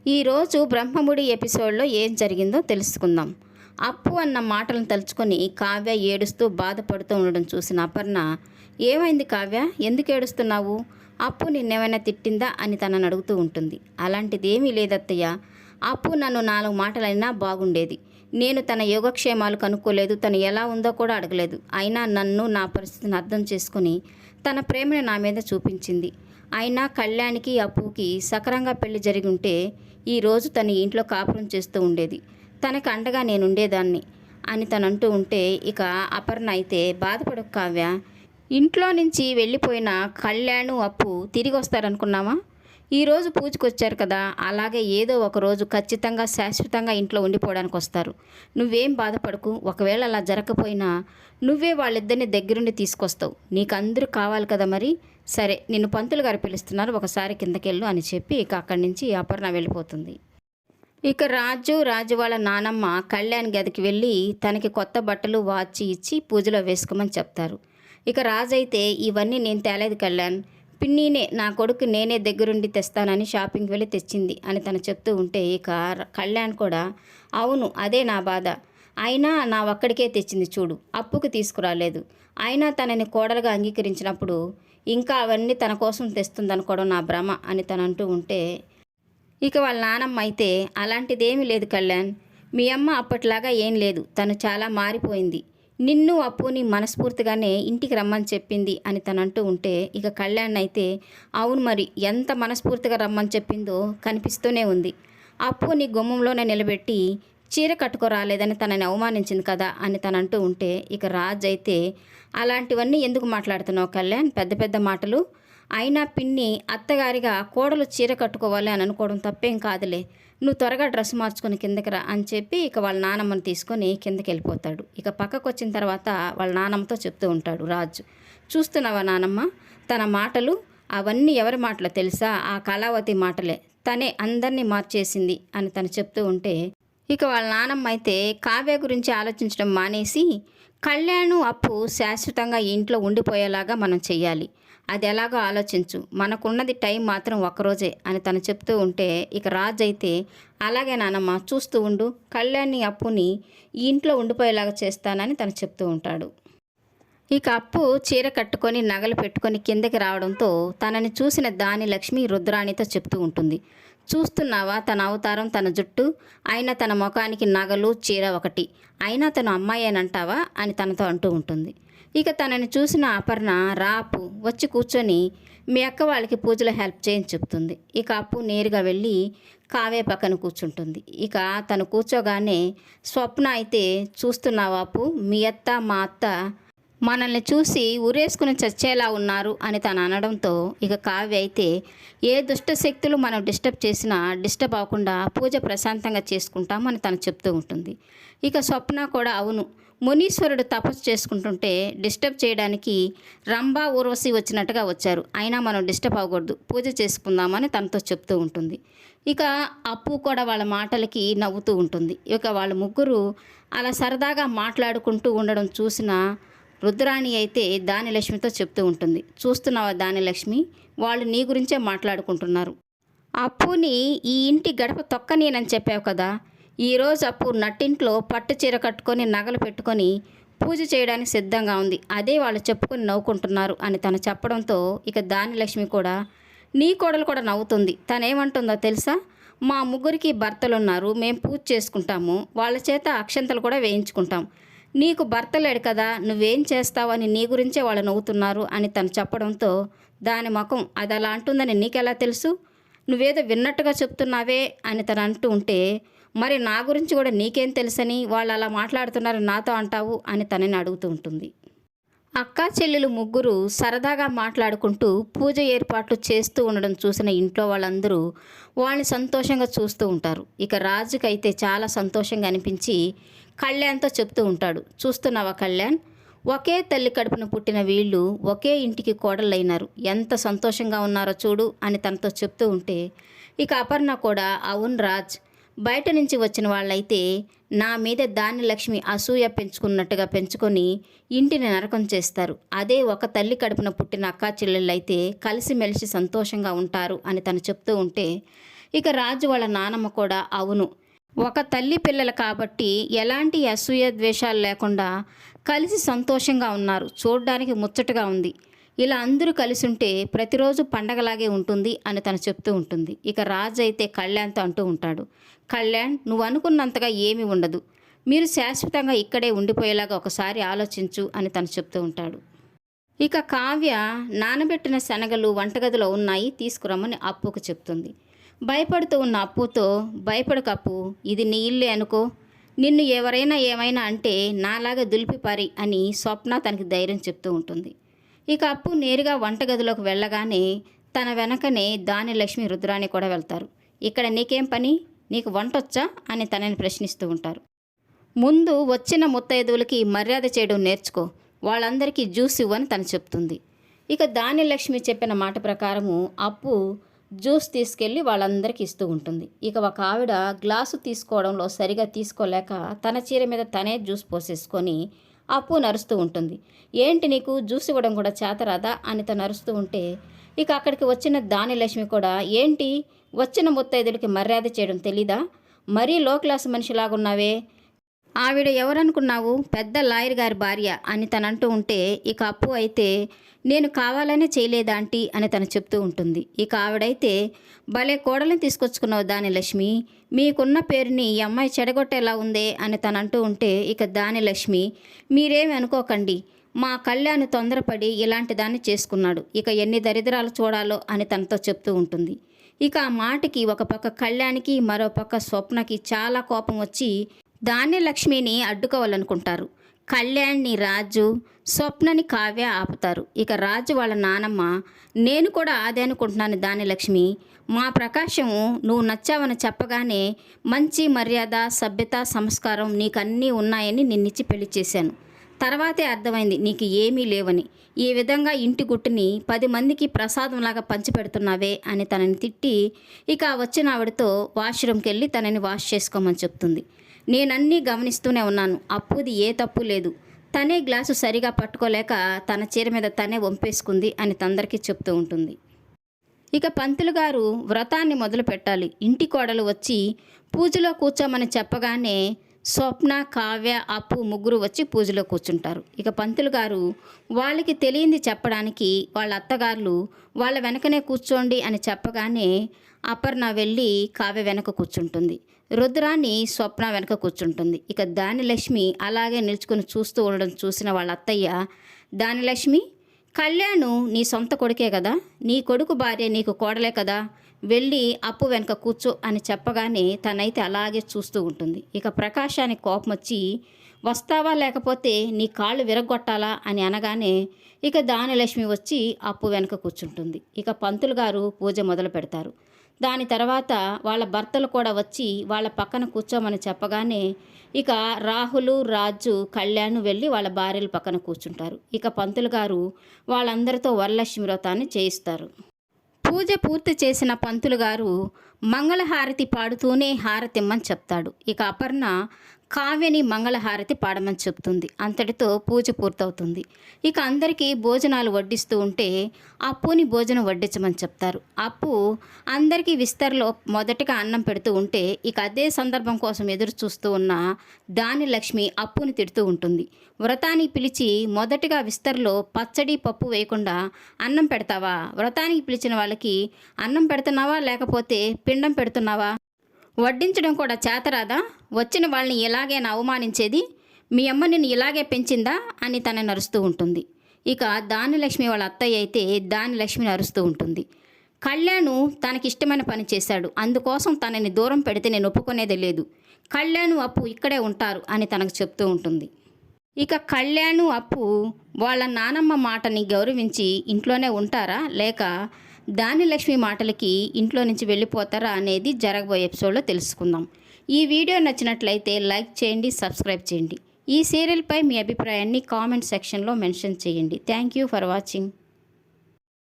ఈరోజు బ్రహ్మముడి ఎపిసోడ్లో ఏం జరిగిందో తెలుసుకుందాం. అప్పు అన్న మాటలను తలుచుకొని కావ్య ఏడుస్తూ బాధపడుతూ ఉండడం చూసిన అపర్ణ, ఏమైంది కావ్య, ఎందుకు ఏడుస్తున్నావు? అప్పు నిన్నేమైనా తిట్టిందా అని తనని అడుగుతూ ఉంటుంది. అలాంటిదేమీ లేదత్తయ్య, అప్పు నన్ను 4 మాటలైనా బాగుండేది. నేను తన యోగక్షేమాలు కనుక్కోలేదు, తను ఎలా ఉందో కూడా అడగలేదు. అయినా నన్ను, నా పరిస్థితిని అర్థం చేసుకుని తన ప్రేమను నా మీద చూపించింది. అయినా కళ్యాణ్కి అప్పుకి సక్రంగా పెళ్లి జరిగి ఉంటే ఈరోజు తన ఇంట్లో కాపురం చేస్తూ ఉండేది. తనకు అండగా నేనుండేదాన్ని అని తనంటూ ఉంటే ఇక అపర్ణ అయితే, బాధపడకు కావ్య, ఇంట్లో నుంచి వెళ్ళిపోయిన కళ్యాణ్ అప్పు తిరిగి వస్తారనుకున్నావా? ఈరోజు పూజకు వచ్చారు కదా, అలాగే ఏదో ఒక రోజు ఖచ్చితంగా శాశ్వతంగా ఇంట్లో ఉండిపోవడానికి వస్తారు. నువ్వేం బాధపడకు. ఒకవేళ అలా జరగకపోయినా నువ్వే వాళ్ళిద్దరిని దగ్గరుండి తీసుకొస్తావు. నీకు అందరూ కావాలి కదా మరి. సరే, నిన్ను పంతులు గారు పిలుస్తున్నారు, ఒకసారి కిందకెళ్ళు అని చెప్పి ఇక అక్కడి నుంచి అపర్ణ వెళ్ళిపోతుంది. ఇక రాజు వాళ్ళ నానమ్మ కళ్యాణ్ గదికి వెళ్ళి తనకి కొత్త బట్టలు వాచి ఇచ్చి పూజలో వేసుకోమని చెప్తారు. ఇక రాజు అయితే, ఇవన్నీ నేను తేలేదు కళ్యాణ్, పిన్నీనే, నా కొడుకు నేనే దగ్గరుండి తెస్తానని షాపింగ్కి వెళ్ళి తెచ్చింది అని తను చెప్తూ ఉంటే ఇక కళ్యాణ్ కూడా, అవును అదే నా బాధ, అయినా నా ఒక్కడికే తెచ్చింది చూడు, అప్పుకు తీసుకురాలేదు. అయినా తనని కోడలుగా అంగీకరించినప్పుడు ఇంకా అవన్నీ తన కోసం తెస్తుందనుకోవడం నా భ్రమ అని తను అంటూ ఉంటే ఇక వాళ్ళ నానమ్మ అయితే, అలాంటిదేమీ లేదు కళ్యాణ్, మీ అమ్మ అప్పట్లాగా ఏం లేదు, తను చాలా మారిపోయింది. నిన్ను అప్పుని మనస్ఫూర్తిగానే ఇంటికి రమ్మని చెప్పింది అని తను అంటూ ఉంటే ఇక కళ్యాణ్ అయితే, అవును మరి, ఎంత మనస్ఫూర్తిగా రమ్మని చెప్పిందో కనిపిస్తూనే ఉంది. అప్పుని గుమ్మంలోనే నిలబెట్టి చీర కట్టుకోరాలేదని తనని అవమానించింది కదా అని తను అంటూ ఉంటే ఇక రాజ్ అయితే, అలాంటివన్నీ ఎందుకు మాట్లాడుతున్నావు కళ్యాణ్, పెద్ద పెద్ద మాటలు. అయినా పిన్ని అత్తగారిగా కోడలు చీర కట్టుకోవాలి అని అనుకోవడం తప్పేం కాదులే, నువ్వు త్వరగా డ్రెస్ మార్చుకొని కిందకి రా అని చెప్పి ఇక వాళ్ళ నానమ్మని తీసుకొని కిందకి వెళ్ళిపోతాడు. ఇక పక్కకు వచ్చిన తర్వాత వాళ్ళ నానమ్మతో చెప్తూ ఉంటాడు రాజు, చూస్తున్నావా నానమ్మ, తన మాటలు అవన్నీ ఎవరి మాటలో తెలుసా? ఆ కళావతి మాటలే, తనే అందరినీ మార్చేసింది అని తను చెప్తూ ఉంటే ఇక వాళ్ళ నానమ్మ అయితే, కావ్య గురించి ఆలోచించడం మానేసి కళ్యాణ్ అప్పు శాశ్వతంగా ఇంట్లో ఉండిపోయేలాగా మనం చెయ్యాలి, అది ఎలాగో ఆలోచించు, మనకున్నది టైం మాత్రం ఒక్కరోజే అని తను చెప్తూ ఉంటే ఇక రాజు అయితే, అలాగే నానమ్మ, చూస్తూ ఉండు, కళ్యాణ్ని అప్పుని ఈ ఇంట్లో ఉండిపోయేలాగా చేస్తానని తను చెప్తూ ఉంటాడు. ఇక అప్పు చీర కట్టుకొని నగలు పెట్టుకొని కిందకి రావడంతో తనని చూసిన దాని లక్ష్మి రుద్రాణితో చెప్తూ ఉంటుంది, చూస్తున్నావా తన అవతారం, తన జుట్టు, అయినా తన ముఖానికి నగలు చీర ఒకటి, అయినా తను అమ్మాయేనంటావా అని తనతో అంటూ ఉంటుంది. ఇక తనని చూసిన అపర్ణ, రా అప్పు, వచ్చి కూర్చొని మీ అక్క వాళ్ళకి పూజలో హెల్ప్ చేయని చెప్తుంది. ఇక అప్పు నేరుగా వెళ్ళి కావ్య పక్కన కూర్చుంటుంది. ఇక తను కూర్చోగానే స్వప్న అయితే, చూస్తున్నావా అప్పు, మీ అత్త మా అత్త మనల్ని చూసి ఉరేసుకుని చచ్చేలా ఉన్నారు అని తను అనడంతో ఇక కావ్య అయితే, ఏ దుష్ట శక్తులు మనం డిస్టర్బ్ చేసినా డిస్టర్బ్ అవ్వకుండా పూజ ప్రశాంతంగా చేసుకుంటామని తను చెప్తూ ఉంటుంది. ఇక స్వప్న కూడా, అవును, మునీశ్వరుడు తపస్సు చేసుకుంటుంటే డిస్టర్బ్ చేయడానికి రంభా ఊర్వశి వచ్చినట్టుగా వచ్చారు, అయినా మనం డిస్టర్బ్ అవ్వకూడదు, పూజ చేసుకుందామని తనతో చెప్తూ ఉంటుంది. ఇక అప్పు కూడా వాళ్ళ మాటలకి నవ్వుతూ ఉంటుంది. ఇక వాళ్ళ ముగ్గురు అలా సరదాగా మాట్లాడుకుంటూ ఉండడం చూసిన రుద్రాణి అయితే దానిలక్ష్మితో చెప్తూ ఉంటుంది, చూస్తున్నావా దానిలక్ష్మి, వాళ్ళు నీ గురించే మాట్లాడుకుంటున్నారు. అప్పుని ఈ ఇంటి గడప తొక్కనేనని చెప్పావు కదా, ఈరోజు అప్పు నట్టింట్లో పట్టు చీర కట్టుకొని నగలు పెట్టుకొని పూజ చేయడానికి సిద్ధంగా ఉంది, అదే వాళ్ళు చెప్పుకొని నవ్వుకుంటున్నారు అని తను చెప్పడంతో ఇక దానిలక్ష్మి కూడా, నీ కోడలు కూడా నవ్వుతుంది. తనేమంటుందో తెలుసా, మా ముగ్గురికి భర్తలున్నారు, మేము పూజ చేసుకుంటాము, వాళ్ళ చేత అక్షంతలు కూడా వేయించుకుంటాం, నీకు భర్త లేడు కదా, నువ్వేం చేస్తావని నీ గురించే వాళ్ళు నవ్వుతున్నారు అని తను చెప్పడంతో దాని ముఖం, అది అలా అంటుందని నీకెలా తెలుసు, నువ్వేదో విన్నట్టుగా చెప్తున్నావే అని తను అంటూ ఉంటే, మరి నా గురించి కూడా నీకేం తెలుసని వాళ్ళు అలా మాట్లాడుతున్నారని నాతో అంటావు అని తనని అడుగుతూ ఉంటుంది. అక్కా చెల్లెలు ముగ్గురు సరదాగా మాట్లాడుకుంటూ పూజ ఏర్పాట్లు చేస్తూ ఉండడం చూసిన ఇంట్లో వాళ్ళందరూ వాళ్ళని సంతోషంగా చూస్తూ ఉంటారు. ఇక రాజుకైతే చాలా సంతోషంగా అనిపించి కళ్యాణ్తో చెప్తూ ఉంటాడు, చూస్తున్నావా కళ్యాణ్, ఒకే తల్లి కడుపున పుట్టిన వీళ్ళు ఒకే ఇంటికి కోడళ్ళైనారు, ఎంత సంతోషంగా ఉన్నారో చూడు అని తనతో చెప్తూ ఉంటే ఇక అపర్ణ కూడా, అవును రాజ్, బయట నుంచి వచ్చిన వాళ్ళైతే నా మీద దాని లక్ష్మి అసూయ పెంచుకున్నట్టుగా పెంచుకొని ఇంటిని నరకం చేస్తారు, అదే ఒక తల్లి కడుపున పుట్టిన అక్కా చెల్లెళ్ళైతే కలిసిమెలిసి సంతోషంగా ఉంటారు అని తను చెప్తూ ఉంటే ఇక రాజు వాళ్ళ నానమ్మ కూడా అవును, ఒక తల్లి పిల్లలు కాబట్టి ఎలాంటి అసూయ ద్వేషాలు లేకుండా కలిసి సంతోషంగా ఉన్నారు, చూడడానికి ముచ్చటగా ఉంది, ఇలా అందరూ కలిసి ఉంటే ప్రతిరోజు పండగలాగే ఉంటుంది అని తను చెప్తూ ఉంటుంది. ఇక రాజు అయితే కళ్యాణ్తో అంటూ ఉంటాడు, కళ్యాణ్ నువ్వు అనుకున్నంతగా ఏమీ ఉండదు, మీరు శాశ్వతంగా ఇక్కడే ఉండిపోయేలాగా ఒకసారి ఆలోచించు అని తను చెప్తూ ఉంటాడు. ఇక కావ్య నానబెట్టిన శనగలు వంటగదిలో ఉన్నాయి, తీసుకురమ్మని అప్పుకు చెప్తుంది. భయపడుతూ ఉన్న అప్పుతో, భయపడకు అప్పు, ఇది నీ ఇల్లే అనుకో, నిన్ను ఎవరైనా ఏమైనా అంటే నాలాగా దులిపిపారి అని స్వప్న తనకి ధైర్యం చెప్తూ ఉంటుంది. ఇక అప్పు నేరుగా వంటగదిలోకి వెళ్ళగానే తన వెనకనే దానిలక్ష్మి రుద్రాణి కూడా వెళ్తారు. ఇక్కడ నీకేం పని, నీకు వంటొచ్చా అని తనని ప్రశ్నిస్తూ ఉంటారు. ముందు వచ్చిన ముత్తైదువులకి మర్యాద చేయడం నేర్చుకో, వాళ్ళందరికీ జ్యూస్ ఇవ్వని తను చెప్తుంది. ఇక దానిలక్ష్మి చెప్పిన మాట ప్రకారము అప్పు జ్యూస్ తీసుకెళ్ళి వాళ్ళందరికీ ఇస్తూ ఉంటుంది. ఇక ఒక ఆవిడ గ్లాసు తీసుకోవడంలో సరిగా తీసుకోలేక తన చీర మీద తనే జ్యూస్ పోసేసుకొని అప్పు నరుస్తూ ఉంటుంది. ఏంటి నీకు జ్యూస్ ఇవ్వడం కూడా చేతరాదా అని తను నరుస్తూ ఉంటే ఇక అక్కడికి వచ్చిన దానిలక్ష్మి కూడా ఏంటి వచ్చిన ముత్తైదులకి మర్యాద చేయడం తెలీదా, మరీ లో క్లాస్ మనిషిలాగున్నావే, ఆవిడ ఎవరనుకున్నావు, పెద్ద లాయర్ గారి భార్య అని తను అంటూ ఉంటే ఇక అప్పు అయితే నేను కావాలనే చేయలేదాంటీ అని తను చెప్తూ ఉంటుంది. ఇక ఆవిడైతే భలే కోడల్ని తీసుకొచ్చుకున్నావు దానిలక్ష్మి, మీకున్న పేరుని ఈ అమ్మాయి చెడగొట్టేలా ఉందే అని తను అంటూ ఉంటే ఇక దానిలక్ష్మి మీరేమి అనుకోకండి, మా కళ్యాణ్ తొందరపడి ఇలాంటి దాన్ని చేసుకున్నాడు, ఇక ఎన్ని దరిద్రాలు చూడాలో అని తనతో చెప్తూ ఉంటుంది. ఇక ఆ మాటకి ఒక పక్క కళ్యాణ్కి మరో పక్క స్వప్నకి చాలా కోపం వచ్చి దానిలక్ష్మిని అడ్డుకోవాలనుకుంటారు. కళ్యాణ్ని రాజు, స్వప్నని కావ్య ఆపుతారు. ఇక రాజు వాళ్ళ నానమ్మ నేను కూడా అదే అనుకుంటున్నాను దానిలక్ష్మి, మా ప్రకాశము నువ్వు నచ్చావని చెప్పగానే మంచి మర్యాద సభ్యత సంస్కారం నీకన్నీ ఉన్నాయని నిన్నిచ్చి పెళ్లి చేశాను, తర్వాతే అర్థమైంది నీకు ఏమీ లేవని, ఈ విధంగా ఇంటి గుట్టుని 10 మందికి ప్రసాదంలాగా పంచిపెడుతున్నావే అని తనని తిట్టి ఇక వచ్చిన ఆవిడతో వాష్రూమ్కి వెళ్ళి తనని వాష్ చేసుకోమని చెప్తుంది. నేనన్నీ గమనిస్తూనే ఉన్నాను, అప్పుది ఏ తప్పు లేదు, తనే గ్లాసు సరిగా పట్టుకోలేక తన చీర మీద తనే వంపేసుకుంది అని అందరికీ చెప్తూ ఉంటుంది. ఇక పంతులు గారు వ్రతాన్ని మొదలు పెట్టాలి, ఇంటి కోడలు వచ్చి పూజలో కూర్చోమని చెప్పగానే స్వప్న కావ్య అప్పు ముగ్గురు వచ్చి పూజలో కూర్చుంటారు. ఇక పంతులు గారు వాళ్ళకి తెలియంది చెప్పడానికి వాళ్ళ అత్తగారులు వాళ్ళ వెనకనే కూర్చోండి అని చెప్పగానే అపర్ణ వెళ్ళి కావ్య వెనక కూర్చుంటుంది, రుద్రాన్ని స్వప్న వెనక కూర్చుంటుంది. ఇక దానిలక్ష్మి అలాగే నిల్చుకుని చూస్తూ ఉండడం చూసిన వాళ్ళ అత్తయ్య, దానిలక్ష్మి కళ్యాణ్ నీ సొంత కొడుకే కదా, నీ కొడుకు భార్య నీకు కోడలే కదా, వెళ్ళి అప్పు వెనక కూర్చో అని చెప్పగానే తనైతే అలాగే చూస్తూ ఉంటుంది. ఇక ప్రకాశానికి కోపం వచ్చి వస్తావా లేకపోతే నీ కాళ్ళు విరగొట్టాలా అని అనగానే ఇక దానిలక్ష్మి వచ్చి అప్పు వెనక కూర్చుంటుంది. ఇక పంతులు గారు పూజ మొదలు పెడతారు. దాని తర్వాత వాళ్ళ భర్తలు కూడా వచ్చి వాళ్ళ పక్కన కూర్చోమని చెప్పగానే ఇక రాహులు రాజు కళ్యాణ్ వెళ్ళి వాళ్ళ భార్యల పక్కన కూర్చుంటారు. ఇక పంతులు గారు వాళ్ళందరితో వరలక్ష్మి వ్రతాన్ని చేయిస్తారు. పూజ పూర్తి చేసిన పంతులు గారు మంగళహారతి పాడుతూనే హారతిమ్మని చెప్తాడు. ఇక అపర్ణ కావ్యని మంగళహారతి పాడమని చెప్తుంది. అంతటితో పూజ పూర్తవుతుంది. ఇక అందరికీ భోజనాలు వడ్డిస్తూ ఉంటే అప్పుని భోజనం వడ్డించమని చెప్తారు. అప్పు అందరికీ విస్తరలో మొదటగా అన్నం పెడుతూ ఉంటే ఇక అదే సందర్భం కోసం ఎదురు చూస్తూ ఉన్న దానిలక్ష్మి అప్పుని తిడుతూ ఉంటుంది. వ్రతానికి పిలిచి మొదటగా విస్తరలో పచ్చడి పప్పు వేయకుండా అన్నం పెడతావా, వ్రతానికి పిలిచిన వాళ్ళకి అన్నం పెడుతున్నావా లేకపోతే పిండం పెడుతున్నావా, వడ్డించడం కూడా చేతరాదా, వచ్చిన వాళ్ళని ఎలాగైనా అవమానించేది, మీ అమ్మ నిన్ను ఇలాగే పెంచిందా అని తనని అరుస్తూ ఉంటుంది. ఇక దానిలక్ష్మి వాళ్ళ అత్తయ్య అయితే దానిలక్ష్మిని అరుస్తూ ఉంటుంది. కళ్యాణ్ తనకిష్టమైన పని చేశాడు, అందుకోసం తనని దూరం పెడితే నేను ఒప్పుకునేదే లేదు, కళ్యాణ్ అప్పు ఇక్కడే ఉంటారు అని తనకు చెప్తూ ఉంటుంది. ఇక కళ్యాణ్ అప్పు వాళ్ళ నానమ్మ మాటని గౌరవించి ఇంట్లోనే ఉంటారా లేక దానిలక్ష్మి మాటలకి ఇంట్లో నుంచి వెళ్ళిపోతారా అనేది జరగబోయే ఎపిసోడ్లో తెలుసుకుందాం. ఈ వీడియో నచ్చినట్లయితే లైక్ చేయండి, సబ్స్క్రైబ్ చేయండి. ఈ సీరియల్పై మీ అభిప్రాయాన్ని కామెంట్ సెక్షన్లో మెన్షన్ చేయండి. Thank you for watching.